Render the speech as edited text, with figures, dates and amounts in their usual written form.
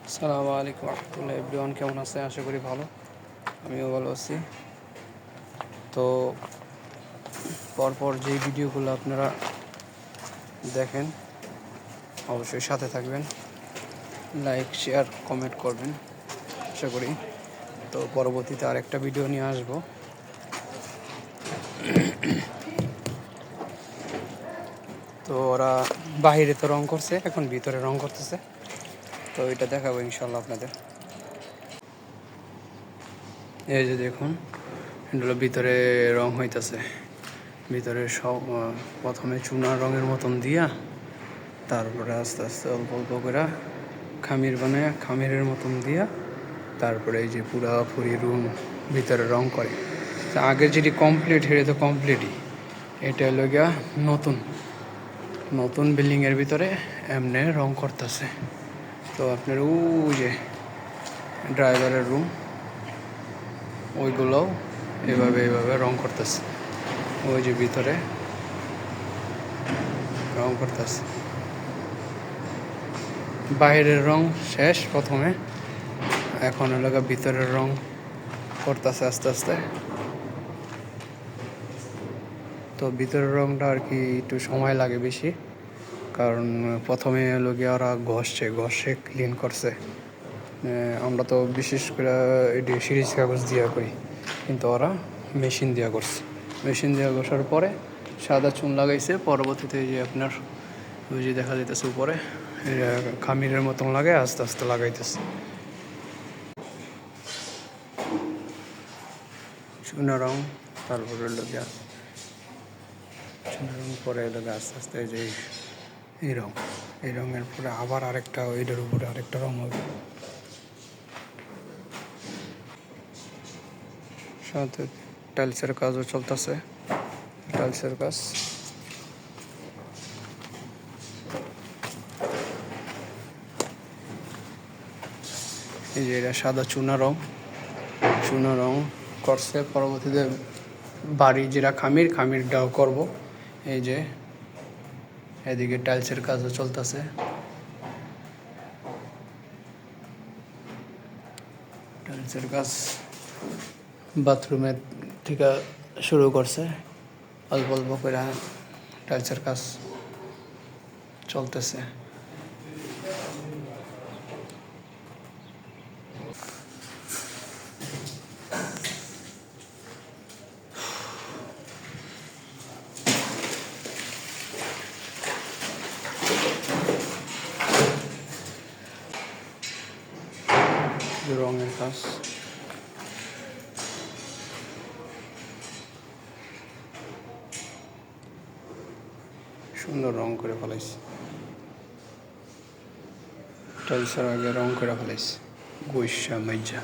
আসসালামু আলাইকুম রহমতুল্লাহ এভরিওয়ান, কেমন আছে? আশা করি ভালো। আমিও ভালো আছি। তো পরপর যেই ভিডিওগুলো আপনারা দেখেন অবশ্যই সাথে থাকবেন, লাইক শেয়ার কমেন্ট করবেন আশা করি। তো পরবর্তীতে আরেকটা ভিডিও নিয়ে আসব। তো ওরা বাহিরে তো রং করছে, এখন ভিতরে রং করতেছে, তো এটা দেখাবো ইনশাল্লাহ আপনাদের। এই যে দেখুন, এগুলো ভিতরে রং হইতেছে। ভিতরে সব প্রথমে চুনা রঙের মতন দিয়া, তারপরে আস্তে আস্তে অল্প অল্প করে খামির বানায় খামিরের মতন দিয়া, তারপরে এই যে পুরাপুরি রুম ভিতরে রং করে। তা আগে যেটি কমপ্লিট এটা তো কমপ্লিটই, এটা হলো গিয়া নতুন নতুন বিল্ডিংয়ের ভিতরে এমনি রং করতেছে। তো আপনার ওই যে ড্রাইভারের রুম, ওইগুলোও এভাবে রং করতেছে। ওই যে ভিতরে রং করতেছে, বাইরের রং শেষ প্রথমে, এখন এলাকা ভিতরের রং করতেছে আস্তে আস্তে। তো ভিতরের রংটা আর কি একটু সময় লাগে বেশি, কারণ প্রথমে হলো গিয়ে ওরা ঘষে ক্লিন করছে। আমরা তো বিশেষ করে এটি সিরিজ কাগজ দিয়া করি, কিন্তু ওরা মেশিন দিয়া করছে। মেশিন দিয়া ঘষার পরে সাদা চুন লাগাইছে। পরবর্তীতে যে আপনার ওই যে দেখা যাইতেছে উপরে খামিরের মতন লাগে, আস্তে আস্তে লাগাইতেছে চুনা রং। তারপরে লোকে চুনা রং পরে লোকে আস্তে আস্তে যে এই রঙের পরে আবার আরেকটা, ওইটার উপরে আরেকটা রং হবে। সাথে টাইলসের কাজও চলতেছে, টাইলসের কাজ। এই যে এটা সাদা চুনা রং করছে। পরবর্তীতে বাড়ি যেটা খামিরটাও করব। এই যে এদিকে টাইলসের কাজও চলতেছে। টাইলসের কাজ বাথরুমের থেকে শুরু করছে, অল্প অল্প করে টাইলসের কাজ চলতেছে। রঙের কাজ সুন্দর রং করে ফেলাইছে, টাইলসের আগে রং করে ফেলাইছে গৈসা মাইজা।